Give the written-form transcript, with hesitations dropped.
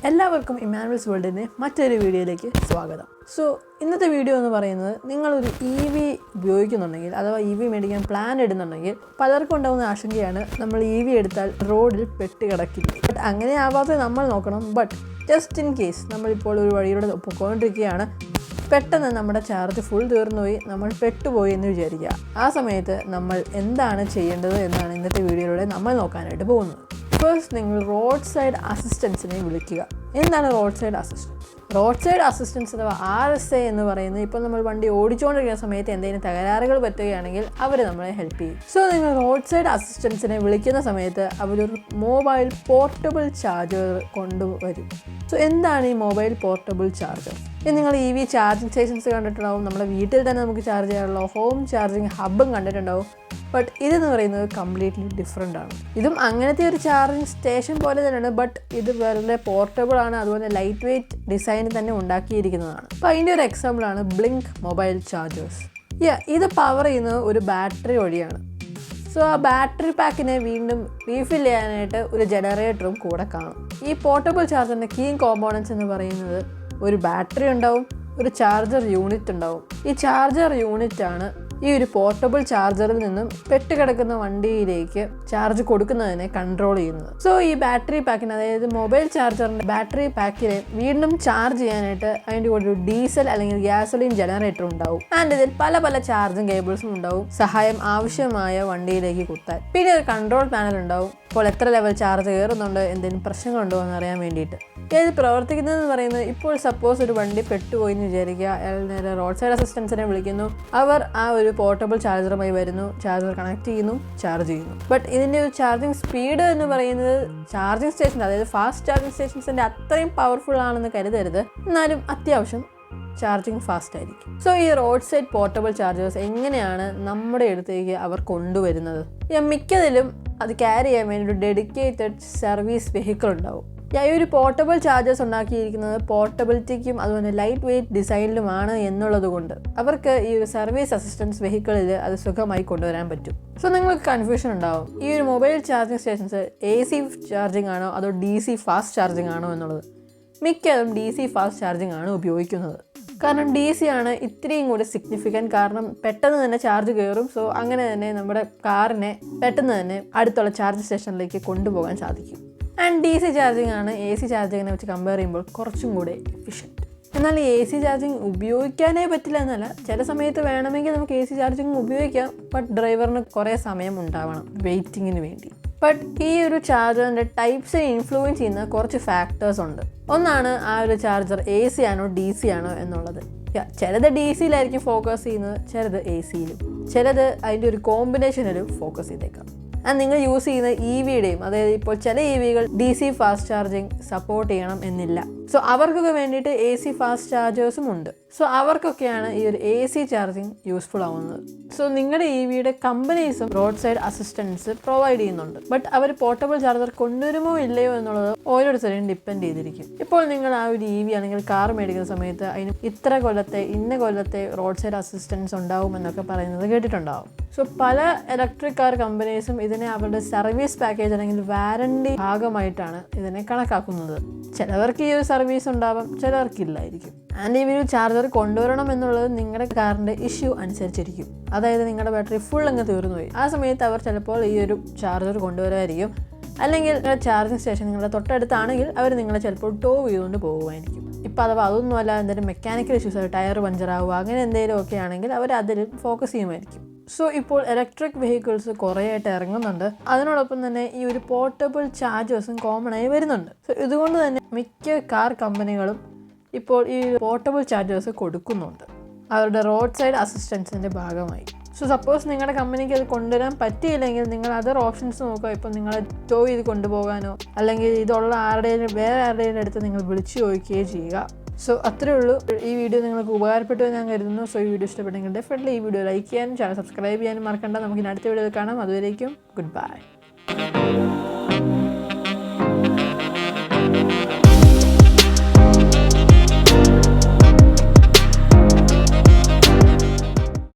എല്ലാവർക്കും ഇമ്മാനുവൽസ് വേൾഡിൻ്റെ മറ്റൊരു വീഡിയോയിലേക്ക് സ്വാഗതം. ഇന്നത്തെ വീഡിയോ എന്ന് പറയുന്നത്, നിങ്ങളൊരു EV ഉപയോഗിക്കുന്നുണ്ടെങ്കിൽ അഥവാ EV മേടിക്കാൻ പ്ലാൻ ഇടുന്നുണ്ടെങ്കിൽ പലർക്കും ഉണ്ടാകുന്ന ആശങ്കയാണ് നമ്മൾ EV എടുത്താൽ റോഡിൽ പെട്ട് കിടക്കില്ല. ബട്ട് അങ്ങനെ ആവാതെ നമ്മൾ നോക്കണം. ബട്ട് ജസ്റ്റ് ഇൻ കേസ് നമ്മളിപ്പോൾ ഒരു വഴിയിലൂടെ പോയിക്കൊണ്ടിരിക്കുകയാണ്, പെട്ടെന്ന് നമ്മുടെ ചാർജ് ഫുൾ തീർന്നുപോയി, നമ്മൾ പെട്ടുപോയി എന്ന് വിചാരിക്കുക. ആ സമയത്ത് നമ്മൾ എന്താണ് ചെയ്യേണ്ടത് എന്നാണ് ഇന്നത്തെ വീഡിയോയിലൂടെ നമ്മൾ നോക്കാനായിട്ട് പോകുന്നത്. ഫസ്റ്റ്, നിങ്ങൾ റോഡ് സൈഡ് അസിസ്റ്റൻസിനെ വിളിക്കുക. എന്താണ് road side assistance? Road side assistance അഥവാ RSA എന്ന് പറയുന്നത്, ഇപ്പോൾ നമ്മൾ വണ്ടി ഓടിച്ചുകൊണ്ടിരിക്കുന്ന സമയത്ത് എന്തെങ്കിലും തകരാറുകൾ പറ്റുകയാണെങ്കിൽ അവർ നമ്മളെ ഹെൽപ്പ് ചെയ്യും. നിങ്ങൾ റോഡ് സൈഡ് അസിസ്റ്റൻസിനെ വിളിക്കുന്ന സമയത്ത് അവരൊരു മൊബൈൽ പോർട്ടബിൾ ചാർജർ കൊണ്ടുവരും. എന്താണ് ഈ മൊബൈൽ പോർട്ടബിൾ ചാർജർ? നിങ്ങൾ EV ചാർജിങ് സ്റ്റേഷൻസ് കണ്ടിട്ടുണ്ടാവും, നമ്മുടെ വീട്ടിൽ തന്നെ നമുക്ക് ചാർജ് ചെയ്യാനുള്ള ഹോം ചാർജിങ് ഹബ്ബും കണ്ടിട്ടുണ്ടാവും. ബട്ട് ഇതെന്ന് പറയുന്നത് കംപ്ലീറ്റ്ലി ഡിഫറെൻ്റ് ആണ്. ഇതും അങ്ങനത്തെ ഒരു ചാർജിങ് സ്റ്റേഷൻ പോലെ തന്നെയാണ്, ബട്ട് ഇത് വളരെ പോർട്ടബിൾ ആണ്. അതുപോലെ ലൈറ്റ് വെയ്റ്റ് ഡിസൈനിൽ തന്നെ ഉണ്ടാക്കിയിരിക്കുന്നതാണ്. അപ്പോൾ അതിൻ്റെ ഒരു എക്സാമ്പിളാണ് ബ്ലിങ്ക് മൊബൈൽ ചാർജേഴ്സ്. ഇത് പവർ ചെയ്യുന്നത് ഒരു ബാറ്ററി വഴിയാണ്. ആ ബാറ്ററി പാക്കിനെ വീണ്ടും റീഫിൽ ചെയ്യാനായിട്ട് ഒരു ജനറേറ്ററും കൂടെ കാണും. ഈ പോർട്ടബിൾ ചാർജറിൻ്റെ കീ കോമ്പോണൻസ് എന്ന് പറയുന്നത് ഒരു ബാറ്ററി ഉണ്ടാവും, ഒരു ചാർജർ യൂണിറ്റ് ഉണ്ടാവും. ഈ ചാർജർ യൂണിറ്റാണ് ഈ ഒരു പോർട്ടബിൾ ചാർജറിൽ നിന്നും പെട്ടുകിടക്കുന്ന വണ്ടിയിലേക്ക് ചാർജ് കൊടുക്കുന്നതിനെ കൺട്രോൾ ചെയ്യുന്നത്. ഈ ബാറ്ററി പാക്കിന്, അതായത് മൊബൈൽ ചാർജറിൻ്റെ ബാറ്ററി പാക്കിനെ വീണ്ടും ചാർജ് ചെയ്യാനായിട്ട് അതിൻ്റെ കൂടെ ഒരു ഡീസൽ അല്ലെങ്കിൽ ഗ്യാസോലിൻ ജനറേറ്റർ ഉണ്ടാവും. ആൻഡ് ഇതിൽ പല പല ചാർജിങ് കേബിൾസും ഉണ്ടാവും, സഹായം ആവശ്യമായ വണ്ടിയിലേക്ക് കുത്താൻ. പിന്നെ ഒരു കൺട്രോൾ പാനൽ ഉണ്ടാവും, ഇപ്പോൾ എത്ര ലെവൽ ചാർജ് കയറുന്നുണ്ട്, എന്തെങ്കിലും പ്രശ്നങ്ങളുണ്ടോ എന്ന് അറിയാൻ വേണ്ടിയിട്ട്. ഇത് പ്രവർത്തിക്കുന്നതെന്ന് പറയുന്നത്, ഇപ്പോൾ സപ്പോസ് ഒരു വണ്ടി പെട്ടുപോയി എന്ന് വിചാരിക്കുക, അയാൾ നേരെ റോഡ് സൈഡ് അസിസ്റ്റൻസിനെ വിളിക്കുന്നു. അവർ ആ ഒരു പോർട്ടബിൾ ചാർജറുമായി വരുന്നു, ചാർജർ കണക്ട് ചെയ്യുന്നു, ചാർജ് ചെയ്യുന്നു. ബട്ട് ഇതിൻ്റെ ഒരു ചാർജിങ് സ്പീഡ് എന്ന് പറയുന്നത് ചാർജിങ് സ്റ്റേഷൻ, അതായത് ഫാസ്റ്റ് ചാർജിങ് സ്റ്റേഷൻസിൻ്റെ അത്രയും പവർഫുൾ ആണെന്ന് കരുതരുത്, എന്നാലും അത്യാവശ്യം ചാർജിങ് ഫാസ്റ്റ് ആയിരിക്കും. ഈ റോഡ് സൈഡ് പോർട്ടബിൾ ചാർജേഴ്സ് എങ്ങനെയാണ് നമ്മുടെ അടുത്തേക്ക് അവർ കൊണ്ടുവരുന്നത്? മിക്കതിലും അത് ക്യാരി ചെയ്യാൻ വേണ്ടി ഒരു ഡെഡിക്കേറ്റഡ് സർവീസ് വെഹിക്കിൾ ഉണ്ടാവും. ഈ ഒരു പോർട്ടബിൾ ചാർജേഴ്സ് ഉണ്ടാക്കിയിരിക്കുന്നത് പോർട്ടബിലിറ്റിക്കും അതുപോലെ ലൈറ്റ് വെയ്റ്റ് ഡിസൈനിലുമാണ് എന്നുള്ളത് കൊണ്ട് അവർക്ക് ഈ ഒരു സർവീസ് അസിസ്റ്റൻസ് വെഹിക്കിളിൽ അത് സുഖമായി കൊണ്ടുവരാൻ പറ്റും. നിങ്ങൾക്ക് കൺഫ്യൂഷൻ ഉണ്ടാവും, ഈ ഒരു mobile charging stations AC charging ആണോ അതോ DC ഫാസ്റ്റ് ചാർജിങ് ആണോ എന്നുള്ളത്. മിക്കതും DC ഫാസ്റ്റ് ചാർജിങ് ആണ് ഉപയോഗിക്കുന്നത്. കാരണം DC ആണ് ഇത്രയും കൂടി സിഗ്നിഫിക്കൻറ്റ്. കാരണം പെട്ടെന്ന് തന്നെ ചാർജ് കയറും. അങ്ങനെ തന്നെ നമ്മുടെ കാറിനെ പെട്ടെന്ന് തന്നെ അടുത്തുള്ള ചാർജ് സ്റ്റേഷനിലേക്ക് കൊണ്ടുപോകാൻ സാധിക്കും. ആൻഡ് DC ചാർജിങ് ആണ് AC ചാർജിങ്ങിനെ വെച്ച് കമ്പയർ ചെയ്യുമ്പോൾ കുറച്ചും കൂടെ എഫിഷ്യൻറ്റ്. എന്നാൽ ഈ AC ചാർജിങ് ഉപയോഗിക്കാനേ പറ്റില്ല എന്നല്ല, ചില സമയത്ത് വേണമെങ്കിൽ നമുക്ക് AC ചാർജിങ് ഉപയോഗിക്കാം. ബട്ട് ഡ്രൈവറിന് കുറേ സമയം ഉണ്ടാവണം വെയിറ്റിങ്ങിന് വേണ്ടി. ബട്ട് ഈ ഒരു ചാർജറിൻ്റെ ടൈപ്സിനെ ഇൻഫ്ലുവൻസ് ചെയ്യുന്ന കുറച്ച് ഫാക്ടേഴ്സ് ഉണ്ട്. ഒന്നാണ് ആ ഒരു ചാർജർ AC ആണോ DC ആണോ എന്നുള്ളത്. ചിലത് DCയിലായിരിക്കും ഫോക്കസ് ചെയ്യുന്നത്, ചിലത് ACയിലും, ചിലത് അതിൻ്റെ ഒരു കോമ്പിനേഷനിലും ഫോക്കസ് ചെയ്തേക്കാം. നിങ്ങൾ യൂസ് ചെയ്യുന്ന EVയുടെയും, അതായത് ഇപ്പോൾ ചില EVകൾ DC ഫാസ്റ്റ് ചാർജിങ് സപ്പോർട്ട് ചെയ്യണം എന്നില്ല. അവർക്കൊക്കെ വേണ്ടിയിട്ട് AC ഫാസ്റ്റ് ചാർജേഴ്സും ഉണ്ട്. അവർക്കൊക്കെയാണ് ഈ ഒരു AC ചാർജിങ് യൂസ്ഫുൾ ആവുന്നത്. നിങ്ങളുടെ EVയുടെ കമ്പനീസും റോഡ് സൈഡ് അസിസ്റ്റൻസ് പ്രൊവൈഡ് ചെയ്യുന്നുണ്ട്. ബട്ട് അവർ പോർട്ടബിൾ ചാർജർ കൊണ്ടുവരുമോ ഇല്ലയോ എന്നുള്ളത് ഓരോരുത്തരെയും ഡിപ്പെൻഡ് ചെയ്തിരിക്കും. ഇപ്പോൾ നിങ്ങൾ ആ ഒരു EV അല്ലെങ്കിൽ കാർ മേടിക്കുന്ന സമയത്ത് അതിന് ഇന്ന കൊല്ലത്തെ റോഡ് സൈഡ് അസിസ്റ്റൻസ് ഉണ്ടാവും എന്നൊക്കെ പറയുന്നത് കേട്ടിട്ടുണ്ടാവും. പല ഇലക്ട്രിക് കാർ കമ്പനീസും ഇതിനെ അവരുടെ സർവീസ് പാക്കേജ് അല്ലെങ്കിൽ വാറണ്ടി ഭാഗമായിട്ടാണ് ഇതിനെ കണക്കാക്കുന്നത്. ചിലവർക്ക് ഈ ഒരു സർവീസ് ഉണ്ടാവാം, ചിലവർക്കില്ലായിരിക്കും. ആൻഡ് ഈ ഒരു ചാർജർ കൊണ്ടുവരണം എന്നുള്ളത് നിങ്ങളുടെ കാറിൻ്റെ ഇഷ്യൂ അനുസരിച്ചിരിക്കും. അതായത് നിങ്ങളുടെ ബാറ്ററി ഫുൾ അങ്ങ് തീർന്നുപോയി, ആ സമയത്ത് അവർ ചിലപ്പോൾ ഈ ഒരു ചാർജർ കൊണ്ടുവരുമായിരിക്കും. അല്ലെങ്കിൽ നിങ്ങളുടെ ചാർജിങ് സ്റ്റേഷൻ നിങ്ങളുടെ തൊട്ടടുത്താണെങ്കിൽ അവർ നിങ്ങളെ ചിലപ്പോൾ ടോ ചെയ്തുകൊണ്ട് പോകുമായിരിക്കും. ഇപ്പോൾ അഥവാ അതൊന്നുമല്ല, എന്തെങ്കിലും മെക്കാനിക്കൽ ഇഷ്യൂസ്, ടയർ പഞ്ചറാവുക അങ്ങനെ എന്തെങ്കിലും ഒക്കെ ആണെങ്കിൽ അവർ അതിൽ ഫോക്കസ് ചെയ്യുമായിരിക്കും. ഇപ്പോൾ ഇലക്ട്രിക് വെഹിക്കിൾസ് കുറേയായിട്ട് ഇറങ്ങുന്നുണ്ട്. അതിനോടൊപ്പം തന്നെ ഈ ഒരു പോർട്ടബിൾ ചാർജേഴ്സും കോമൺ ആയി വരുന്നുണ്ട്. ഇതുകൊണ്ട് തന്നെ മിക്ക കാർ കമ്പനികളും ഇപ്പോൾ ഈ പോർട്ടബിൾ ചാർജേഴ്സ് കൊടുക്കുന്നുണ്ട് അവരുടെ റോഡ് സൈഡ് അസിസ്റ്റൻസിൻ്റെ ഭാഗമായി. സപ്പോസ് നിങ്ങളുടെ കമ്പനിക്ക് അത് കൊണ്ടുവരാൻ പറ്റിയില്ലെങ്കിൽ നിങ്ങൾ അതർ ഓപ്ഷൻസ് നോക്കുക. ഇപ്പോൾ നിങ്ങളെ ടോ ചെയ്ത് കൊണ്ടുപോകാനോ അല്ലെങ്കിൽ ഇതുള്ള വേറെ ആരുടെയും അടുത്ത് നിങ്ങൾ വിളിച്ചു ചോദിക്കുകയോ ചെയ്യുക. അത്രേ ഉള്ളൂ. ഈ വീഡിയോ നിങ്ങൾക്ക് ഉപകാരപ്പെട്ടു എന്ന് ഞാൻ കരുതുന്നു. ഈ വീഡിയോ ഇഷ്ടപ്പെട്ടെങ്കിൽ ഡെഫിനറ്റ്ലി ഈ വീഡിയോ ലൈക്ക് ചെയ്യാനും ചാനൽ സബ്സ്ക്രൈബ് ചെയ്യാനും മറക്കണ്ട. നമുക്ക് ഇനി അടുത്ത വീഡിയോയിൽ കാണാം. അതുവരേക്കും ഗുഡ് ബൈ.